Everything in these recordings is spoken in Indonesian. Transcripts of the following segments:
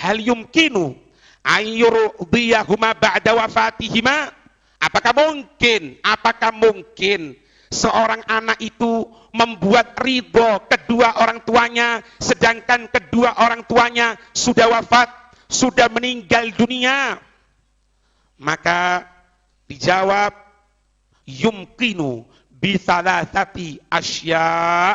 hal yumkinu ayyurdiyahuma ba'da wafatihima? Apakah mungkin seorang anak itu membuat ridho kedua orang tuanya sedangkan kedua orang tuanya sudah wafat, sudah meninggal dunia? Maka dijawab, yumkinu bithalatati asya.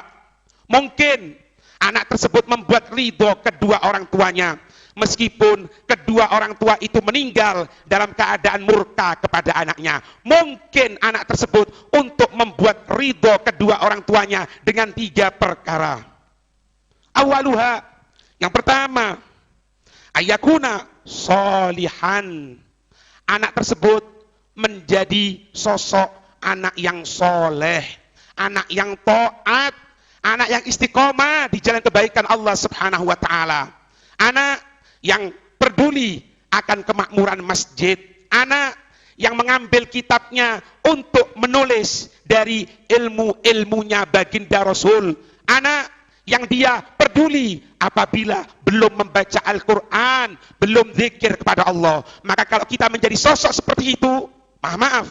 Mungkin anak tersebut membuat ridho kedua orang tuanya meskipun kedua orang tua itu meninggal dalam keadaan murka kepada anaknya. Mungkin anak tersebut untuk membuat ridho kedua orang tuanya dengan 3 perkara. Awaluha, yang pertama, ayakuna solihan. Anak tersebut menjadi sosok anak yang soleh, anak yang taat, anak yang istiqomah di jalan kebaikan Allah Subhanahu wa ta'ala. Anak yang peduli akan kemakmuran masjid, anak yang mengambil kitabnya untuk menulis dari ilmu-ilmunya baginda Rasul, anak yang dia peduli apabila belum membaca Al-Quran, belum zikir kepada Allah. Maka kalau kita menjadi sosok seperti itu, maaf,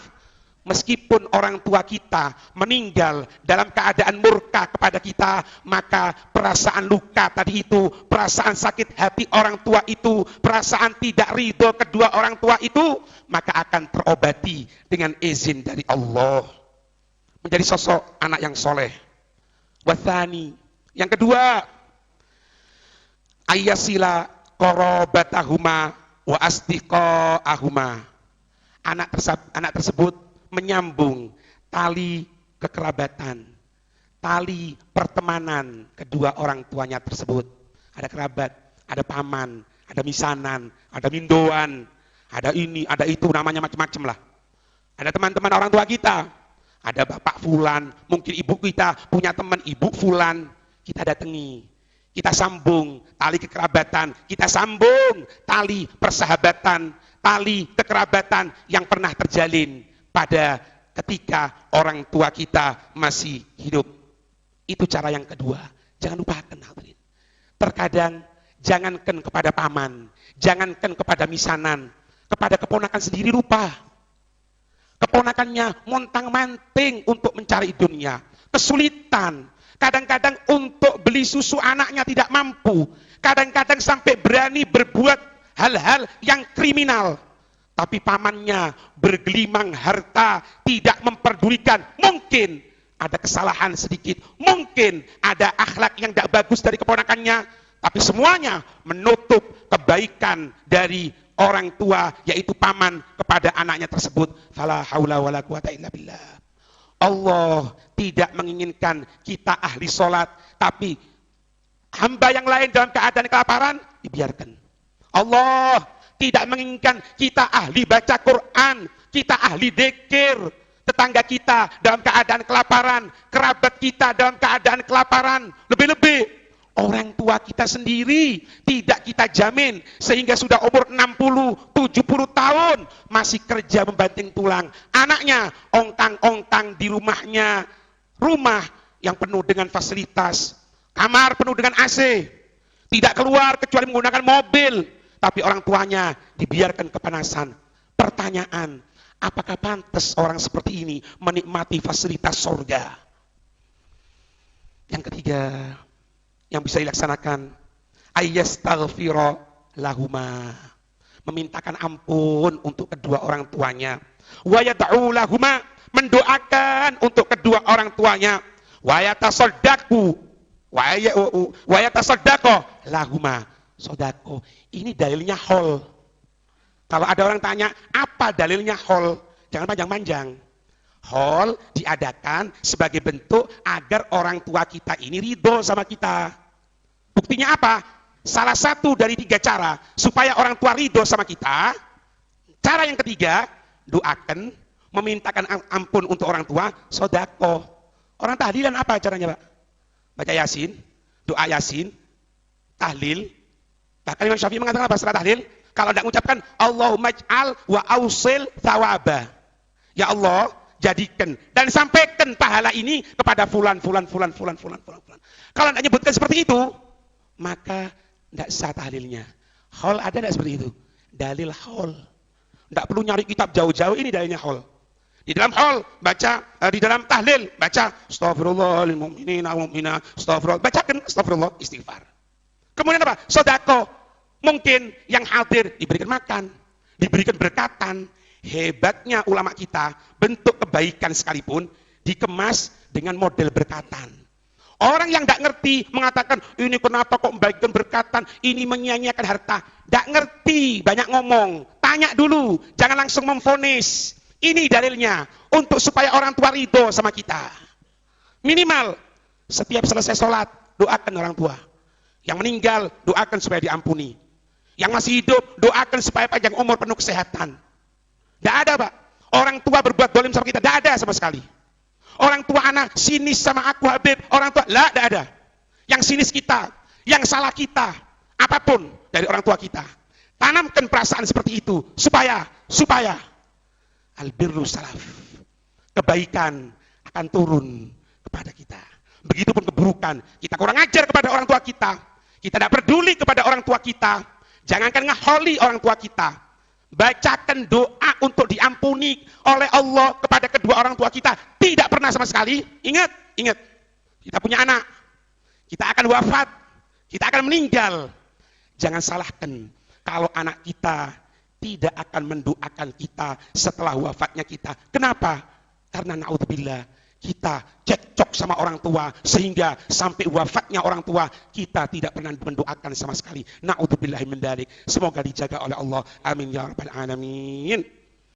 meskipun orang tua kita meninggal dalam keadaan murka kepada kita, maka perasaan luka tadi itu, perasaan sakit hati orang tua itu, perasaan tidak ridho kedua orang tua itu, maka akan terobati dengan izin dari Allah. Menjadi sosok anak yang soleh. Wathani, yang kedua, ayyasila qarabatahuma wa asdiqaahuma. Anak tersebut menyambung tali kekerabatan, tali pertemanan kedua orang tuanya tersebut. Ada kerabat, ada paman, ada misanan, ada mindoan, ada ini, ada itu, namanya macam-macam lah. Ada teman-teman orang tua kita, ada bapak fulan, mungkin ibu kita punya teman ibu fulan, kita datangi, kita sambung tali kekerabatan, kita sambung tali persahabatan, tali kekerabatan yang pernah terjalin pada ketika orang tua kita masih hidup. Itu cara yang kedua. Jangan lupakan hadirin. Terkadang jangankan kepada paman, jangankan kepada misanan, kepada keponakan sendiri lupa. Keponakannya montang-manting untuk mencari dunia, kesulitan. Kadang-kadang untuk beli susu anaknya tidak mampu. Kadang-kadang sampai berani berbuat hal-hal yang kriminal. Tapi pamannya bergelimang harta, tidak memperdulikan. Mungkin ada kesalahan sedikit, mungkin ada akhlak yang tidak bagus dari keponakannya, tapi semuanya menutup kebaikan dari orang tua, yaitu paman kepada anaknya tersebut. Fala haula wala quwata illa billah. Allah tidak menginginkan kita ahli sholat, tapi hamba yang lain dalam keadaan kelaparan dibiarkan. Allah tidak menginginkan kita ahli baca Quran, kita ahli dzikir, tetangga kita dalam keadaan kelaparan, kerabat kita dalam keadaan kelaparan, lebih-lebih orang tua kita sendiri tidak kita jamin, sehingga sudah umur 60, 70 tahun masih kerja membanting tulang. Anaknya ongkang-ongkang di rumahnya, rumah yang penuh dengan fasilitas, kamar penuh dengan AC, tidak keluar kecuali menggunakan mobil. Tapi orang tuanya dibiarkan kepanasan. Pertanyaan, apakah pantas orang seperti ini menikmati fasilitas surga? Yang ketiga, yang bisa dilaksanakan, ayyastaghfira lahuma. Memintakan ampun untuk kedua orang tuanya. Wa yad'u lahuma, mendoakan untuk kedua orang tuanya. Wa yatasaddaqu, wa yatasaddaqu lahuma. Sodako, ini dalilnya hol. Kalau ada orang tanya, apa dalilnya hol? Jangan panjang-panjang. Hol diadakan sebagai bentuk agar orang tua kita ini ridho sama kita. Buktinya apa? Salah satu dari 3 cara supaya orang tua ridho sama kita. Cara yang ketiga, doakan, memintakan ampun untuk orang tua, sodako. Orang tahlilan apa caranya, Pak? Baca Yasin, doa Yasin, tahlil. Bahkan Imam Syafi'i mengatakan apa setelah tahlil? Kalau tidak mengucapkan Allahumma ij'al wa ausil thawaba. Ya Allah, jadikan dan sampaikan pahala ini kepada fulan. Kalau tidak menyebutkan seperti itu, maka tidak sah tahlilnya. Haul ada tidak seperti itu? Dalil haul. Tidak perlu nyari kitab jauh-jauh, ini dalilnya haul. Di dalam haul baca, di dalam tahlil baca astagfirullah lil mu'minin wal mu'minat, astagfirullah, bacakan astagfirullah, istighfar. Kemudian apa? Sedekah. Mungkin yang hadir diberikan makan, diberikan berkatan. Hebatnya ulama kita, bentuk kebaikan sekalipun dikemas dengan model berkatan. Orang yang tidak ngerti mengatakan, ini kenapa kok membagikan berkatan, ini menyia-nyiakan harta. Tidak ngerti, banyak ngomong. Tanya dulu, jangan langsung memvonis. Ini dalilnya, untuk supaya orang tua ridho sama kita. Minimal, setiap selesai sholat, doakan orang tua. Yang meninggal, doakan supaya diampuni. Yang masih hidup, doakan supaya panjang umur penuh kesehatan. Tidak ada, Pak. Orang tua berbuat dolim sama kita, tidak ada sama sekali. Orang tua anak sinis sama aku Habib, orang tua, lah, tidak ada. Yang sinis kita, yang salah kita, apapun dari orang tua kita. Tanamkan perasaan seperti itu, supaya albirru salaf, kebaikan akan turun kepada kita. Begitupun keburukan, kita kurang ajar kepada orang tua kita tidak peduli kepada orang tua kita, jangankan ngaholi orang tua kita. Bacakan doa untuk diampuni oleh Allah kepada kedua orang tua kita. Tidak pernah sama sekali. Ingat. Kita punya anak. Kita akan wafat. Kita akan meninggal. Jangan salahkan kalau anak kita tidak akan mendoakan kita setelah wafatnya kita. Kenapa? Karena naudzubillah, kita cekcok sama orang tua sehingga sampai wafatnya orang tua kita tidak pernah mendoakan sama sekali. Naudzubillahi min dzalik. Semoga dijaga oleh Allah. Amin ya rabbal alamin.